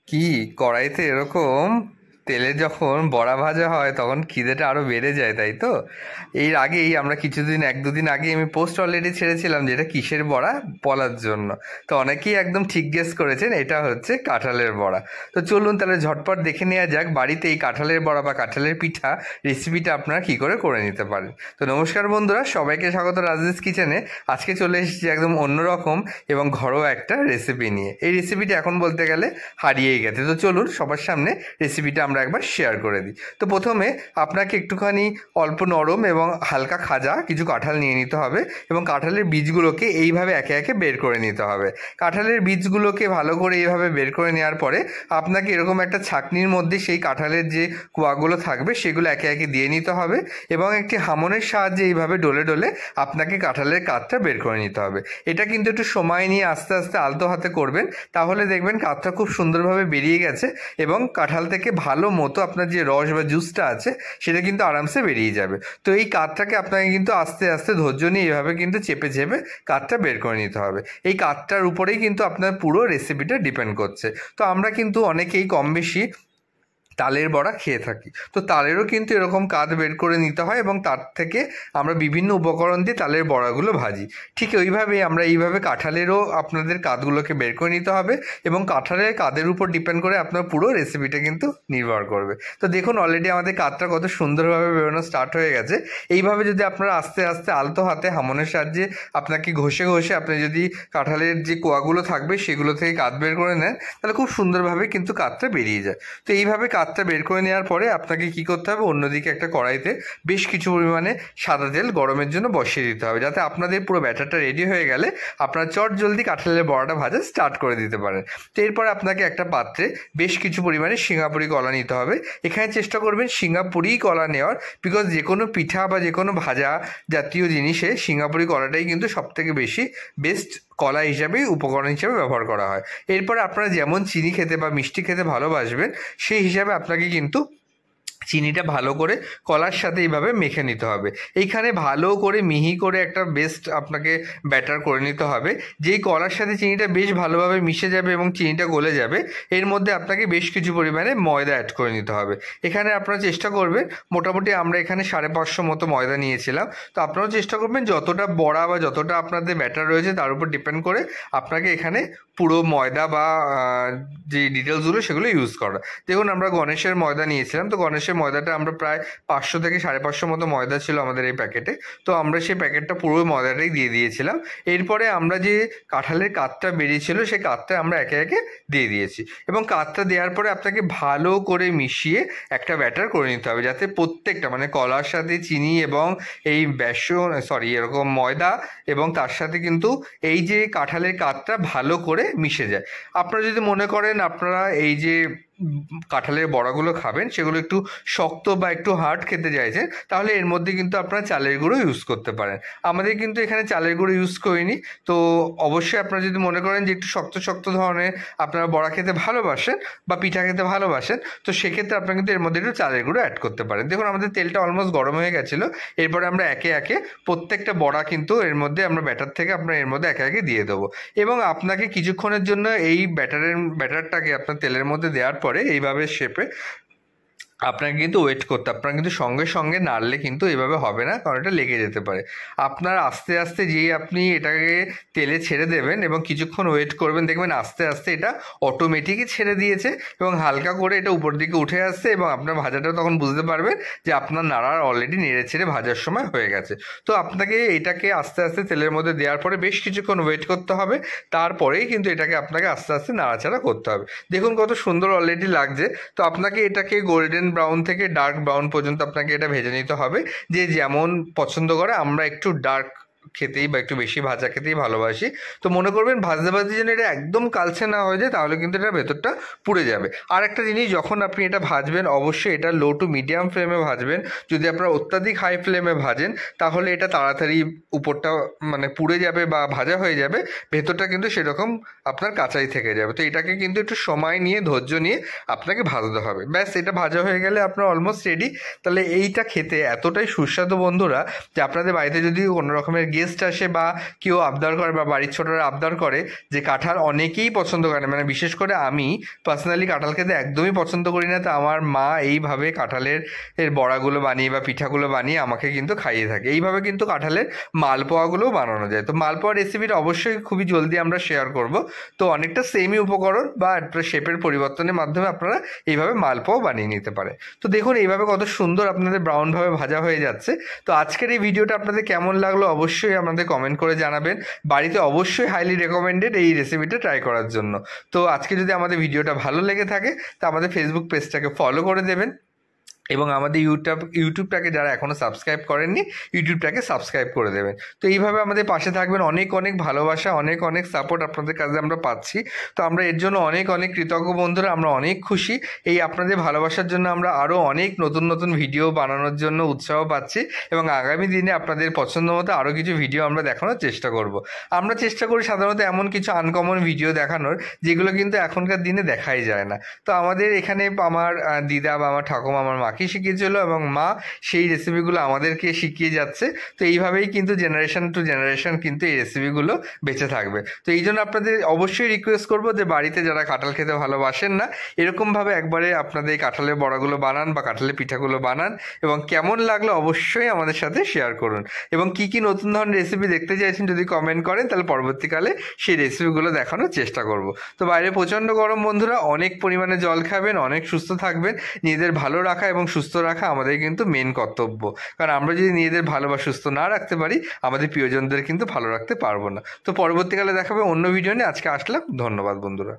কি কড়াইতে এরকম তেলে যখন বড়া ভাজা হয় তখন খিদেটা আরো বেড়ে যায়, তাই তো? এর আগেই আমরা এক দুদিন আগে আমি পোস্ট অলরেডি ছেড়েছিলাম যে এটা কিসের বড়া বলার জন্য। তো অনেকেই একদম ঠিক গেস করেছেন এটা হচ্ছে কাঁঠালের বড়া। তো চলুন তাহলে ঝটপট দেখে নেওয়া যাক বাড়িতে এই কাঁঠালের বড়া বা কাঁঠালের পিঠা রেসিপিটা আপনারা কি করে নিতে পারেন। তো নমস্কার বন্ধুরা, সবাইকে স্বাগত রাজেশ কিচেনে। আজকে চলে এসেছি একদম অন্যরকম এবং ঘরোয়া একটা রেসিপি নিয়ে। এই রেসিপিটা এখন বলতে গেলে হারিয়েই গেছে। তো চলুন সবার সামনে রেসিপিটা আমরা একবার শেয়ার করে দিই। তো প্রথমে আপনাকে একটুখানি অল্প নরম এবং হালকা খাজা কিছু কাঁঠাল নিয়ে নিতে হবে এবং কাঁঠালের বীজগুলোকে এইভাবে একে একে বের করে নিতে হবে। কাঁঠালের বীজগুলোকে ভালো করে এইভাবে বের করে নেওয়ার পরে আপনাকে এরকম একটা ছাঁকনির মধ্যে সেই কাঁঠালের যে কোয়াগুলো থাকবে সেগুলো একে একে দিয়ে নিতে হবে এবং একটি হামনের সাহায্যে এইভাবে ডলে ডলে আপনাকে কাঁঠালের কাঠটা বের করে নিতে হবে। এটা কিন্তু একটু সময় নিয়ে আস্তে আস্তে আলতো হাতে করবেন, তাহলে দেখবেন কাঠটা খুব সুন্দরভাবে বেরিয়ে গেছে এবং কাঁঠাল থেকে ভালো মতো আপনার যে রস বা জুসটা আছে সেটা কিন্তু আরামসে বেরিয়ে যাবে। তো এই কাঠটাকে আপনাকে কিন্তু আস্তে আস্তে ধৈর্য নিয়ে এইভাবে কিন্তু চেপে চেপে কাঠটা বের করে নিতে হবে। এই কাঠটার উপরেই কিন্তু আপনার পুরো রেসিপিটা ডিপেন্ড করছে। তো আমরা কিন্তু অনেকেই কম বেশি তালের বড়া খেয়ে থাকি, তো তালেরও কিন্তু এরকম কাঠ বের করে নিতে হয় এবং তার থেকে আমরা বিভিন্ন উপকরণ দিয়ে তালের বড়াগুলো ভাজি। ঠিক ওইভাবেই আমরা এইভাবে কাঁঠালেরও আপনাদের কাঠগুলোকে বের করে নিতে হবে এবং কাঁঠালের কাঠের উপর ডিপেন্ড করে আপনার পুরো রেসিপিটা কিন্তু নির্ভর করবে। তো দেখুন অলরেডি আমাদের কাঠটা কত সুন্দরভাবে বেরোনো স্টার্ট হয়ে গেছে। এইভাবে যদি আপনারা আস্তে আস্তে আলতো হাতে হামনের সাহায্যে আপনাকে ঘষে ঘষে আপনি যদি কাঁঠালের যে কোয়াগুলো থাকবে সেগুলো থেকে কাঠ বের করে নেন তাহলে খুব সুন্দরভাবে কিন্তু কাঠটা বেরিয়ে যায়। তো এইভাবে কাঠটা বের করে নেওয়ার পরে আপনাকে কি করতে হবে, অন্যদিকে একটা কড়াইতে বেশ কিছু পরিমাণে সাদা তেল গরমের জন্য বসিয়ে দিতে হবে, যাতে আপনাদের পুরো ব্যাটারটা রেডি হয়ে গেলে আপনারা চট জলদি কাঁঠালের বড়াটা ভাজা স্টার্ট করে দিতে পারেন। তো এরপর আপনাকে একটা পাত্রে বেশ কিছু পরিমাণে সিঙ্গাপুরি কলা নিতে হবে। এখানে চেষ্টা করবেন সিঙ্গাপুরি কলা নেওয়ার, বিকজ যে কোনো পিঠা বা যে কোনো ভাজা জাতীয় জিনিসে সিঙ্গাপুরি কলাটাই কিন্তু সবথেকে বেশি বেস্ট কলা হিসাবে উপকরণ হিসাবে ব্যবহার করা হয়। এরপরে আপনারা যেমন চিনি খেতে বা মিষ্টি খেতে ভালোবাসবেন সেই হিসাবে আপনাকে কিন্তু চিনিটা ভালো করে কলার সাথে এইভাবে মেখে নিতে হবে। এইখানে ভালো করে মিহি করে একটা বেস্ট আপনাকে ব্যাটার করে নিতে হবে। যেই কলার সাথে চিনিটা বেশ ভালোভাবে মিশে যাবে এবং চিনিটা গলে যাবে, এর মধ্যে আপনাকে বেশ কিছু পরিমাণে ময়দা অ্যাড করে নিতে হবে। এখানে আপনারা চেষ্টা করবেন, মোটামুটি আমরা এখানে 550 মতো ময়দা নিয়েছিলাম। তো আপনারাও চেষ্টা করবেন যতটা বড়া বা যতটা আপনাদের ব্যাটার রয়েছে তার উপর ডিপেন্ড করে আপনাকে এখানে পুরো ময়দা বা যে ডিটেলসগুলো সেগুলো ইউজ করা। দেখুন আমরা গণেশের ময়দা নিয়েছিলাম, তো গণেশের ময়দাটা আমরা প্রায় 500 থেকে 550 মতো ময়দা ছিল আমাদের এই প্যাকেটে। তো আমরা সেই প্যাকেটটা পুরো ময়দাটাই দিয়ে দিয়েছিলাম। এরপরে আমরা যে কাঁঠালের কাঠটা বেরিয়েছিল সেই কাঠটা আমরা একে একে দিয়ে দিয়েছি এবং কাঠটা দেওয়ার পরে আপনাকে ভালো করে মিশিয়ে একটা ব্যাটার করে নিতে হবে, যাতে প্রত্যেকটা মানে কলার সাথে চিনি এবং এই এরকম ময়দা এবং তার সাথে কিন্তু এই যে কাঁঠালের কাঠটা ভালো করে মিশে যায়। আপনারা যদি মনে করেন আপনারা এই যে কাঁঠালের বড়াগুলো খাবেন সেগুলো একটু শক্ত বা একটু হার্ড খেতে চাইছেন, তাহলে এর মধ্যে কিন্তু আপনারা চালের গুঁড়ো ইউজ করতে পারেন। আমাদের কিন্তু এখানে চালের গুঁড়ো ইউজ করিনি। তো অবশ্যই আপনারা যদি মনে করেন যে একটু শক্ত শক্ত ধরনের আপনারা বড়া খেতে ভালোবাসেন বা পিঠা খেতে ভালোবাসেন, তো সেক্ষেত্রে আপনারা কিন্তু এর মধ্যে একটু চালের গুঁড়ো অ্যাড করতে পারেন। দেখুন আমাদের তেলটা অলমোস্ট গরম হয়ে গেছিলো। এরপরে আমরা একে একে প্রত্যেকটা বড়া কিন্তু এর মধ্যে আমরা ব্যাটার থেকে আপনার এর মধ্যে একে একে দিয়ে দেবো এবং আপনাকে কিছুক্ষণের জন্য এই ব্যাটারটাকে আপনার তেলের মধ্যে দেওয়ার পরে এইভাবে শেপে আপনাকে কিন্তু ওয়েট করতে, আপনারা কিন্তু সঙ্গে সঙ্গে নাড়লে কিন্তু এভাবে হবে না, কারণ এটা লেগে যেতে পারে। আপনার আস্তে আস্তে যেই আপনি এটাকে তেলে ছেড়ে দেবেন এবং কিছুক্ষণ ওয়েট করবেন, দেখবেন আস্তে আস্তে এটা অটোমেটিকই ছেড়ে দিয়েছে এবং হালকা করে এটা উপর দিকে উঠে আসছে এবং আপনার ভাজাটাও তখন বুঝতে পারবেন যে আপনার নাড়ার অলরেডি নেড়ে ছেড়ে ভাজার সময় হয়ে গেছে। তো আপনাকে এটাকে আস্তে আস্তে তেলের মধ্যে দেওয়ার পরে বেশ কিছুক্ষণ ওয়েট করতে হবে, তারপরেই কিন্তু এটাকে আপনাকে আস্তে আস্তে নাড়াচাড়া করতে হবে। দেখুন কত সুন্দর অলরেডি লাগছে। তো আপনাকে এটাকে গোল্ডেন ব্রাউন থেকে ডার্ক ব্রাউন পর্যন্ত আপনাকে এটা ভেজে নিতে হবে, যে যেমন পছন্দ করে। আমরা একটু ডার্ক খেতেই বা একটু বেশি ভাজা খেতেই ভালোবাসি। তো মনে করবেন ভাজতে ভাজতে যেন এটা একদম কালচে না হয়ে যায়, তাহলে কিন্তু এটা ভেতরটা পুড়ে যাবে। আর একটা জিনিস, যখন আপনি এটা ভাজবেন অবশ্যই এটা লো টু মিডিয়াম ফ্লেমে ভাজবেন। যদি আপনারা অত্যাধিক হাই ফ্লেমে ভাজেন তাহলে এটা তাড়াতাড়ি উপরটা মানে পুড়ে যাবে বা ভাজা হয়ে যাবে, ভেতরটা কিন্তু সেরকম আপনার কাঁচাই থেকে যাবে। তো এটাকে কিন্তু একটু সময় নিয়ে ধৈর্য নিয়ে আপনাকে ভাজতে হবে। ব্যাস এটা ভাজা হয়ে গেলে আপনার অলমোস্ট রেডি। তাহলে এইটা খেতে এতটাই সুস্বাদু বন্ধুরা, যে আপনাদের বাড়িতে যদি কোনো রকমের গেস্ট আসে বা কেউ আবদার করে বা বাড়ির ছোটরা আবদার করে যে কাঁঠাল অনেকেই পছন্দ করে, মানে বিশেষ করে আমি পার্সোনালি কাঁঠাল খেতে একদমই পছন্দ করি না, তো আমার মা এইভাবে কাঁঠালের বড়াগুলো বানিয়ে বা পিঠাগুলো বানিয়ে আমাকে কিন্তু খাইয়ে থাকে। এইভাবে কিন্তু কাঁঠালের মালপোয়াগুলোও বানানো যায়। তো মালপোয়া রেসিপিটা অবশ্যই খুবই জলদি আমরা শেয়ার করব। তো অনেকটা সেমই উপকরণ বা একটা শেপের পরিবর্তনের মাধ্যমে আপনারা এইভাবে মালপোয়া বানিয়ে নিতে পারে। তো দেখুন এইভাবে কত সুন্দর আপনাদের ব্রাউনভাবে ভাজা হয়ে যাচ্ছে। তো আজকের এই ভিডিওটা আপনাদের কেমন লাগলো অবশ্যই আমাদের কমেন্ট করে জানাবেন। বাড়িতে অবশ্যই হাইলি রেকমেন্ডেড এই রেসিপিটা ট্রাই করার জন্য। তো আজকে যদি আমাদের ভিডিওটা ভালো লেগে থাকে তো আমাদের ফেসবুক পেজটাকে ফলো করে দেবেন এবং আমাদের ইউটিউবটাকে যারা এখনও সাবস্ক্রাইব করেননি ইউটিউবটাকে সাবস্ক্রাইব করে দেবেন। তো এইভাবে আমাদের পাশে থাকবেন। অনেক অনেক ভালোবাসা, অনেক অনেক সাপোর্ট আপনাদের কাছে আমরা পাচ্ছি। তো আমরা এর জন্য অনেক অনেক কৃতজ্ঞ বন্ধুরা, আমরা অনেক খুশি। এই আপনাদের ভালোবাসার জন্য আমরা আরও অনেক নতুন নতুন ভিডিও বানানোর জন্য উৎসাহ পাচ্ছি এবং আগামী দিনে আপনাদের পছন্দ মতো আরও কিছু ভিডিও আমরা দেখানোর চেষ্টা করব। আমরা চেষ্টা করি সাধারণত এমন কিছু আনকমন ভিডিও দেখানোর যেগুলো কিন্তু এখনকার দিনে দেখাই যায় না। তো আমাদের এখানে আমার দিদা বা আমার ঠাকুমা আমার মাকে শিখিয়েছিল এবং মা সেই রেসিপিগুলো আমাদেরকে শিখিয়ে যাচ্ছে। তো এইভাবেই কিন্তু জেনারেশন টু জেনারেশন কিন্তু এই রেসিপিগুলো বেঁচে থাকবে। তো এই জন্য আপনাদের অবশ্যই রিকোয়েস্ট করবো যে বাড়িতে যারা কাঁঠাল খেতে ভালোবাসেন না এরকমভাবে একবারে আপনাদের কাঁঠালের বড়াগুলো বানান বা কাঁঠালের পিঠাগুলো বানান এবং কেমন লাগলো অবশ্যই আমাদের সাথে শেয়ার করুন। এবং কি কি নতুন ধরনের রেসিপি দেখতে চাইছেন যদি কমেন্ট করেন তাহলে পরবর্তীকালে সেই রেসিপিগুলো দেখানোর চেষ্টা করব। তো বাইরে প্রচণ্ড গরম বন্ধুরা, অনেক পরিমাণে জল খাবেন, অনেক সুস্থ থাকবেন। নিজেদের ভালো রাখা এবং সুস্থ রাখা আমাদের কিন্তু মেন কর্তব্য, কারণ আমরা যদি নিজেদের ভালো বা সুস্থ না রাখতে পারি আমাদের প্রিয়জনদের কিন্তু ভালো রাখতে পারবো না। তো পরবর্তীকালে দেখাবে অন্য ভিডিও নিয়ে। আজকে আসলাম, ধন্যবাদ বন্ধুরা।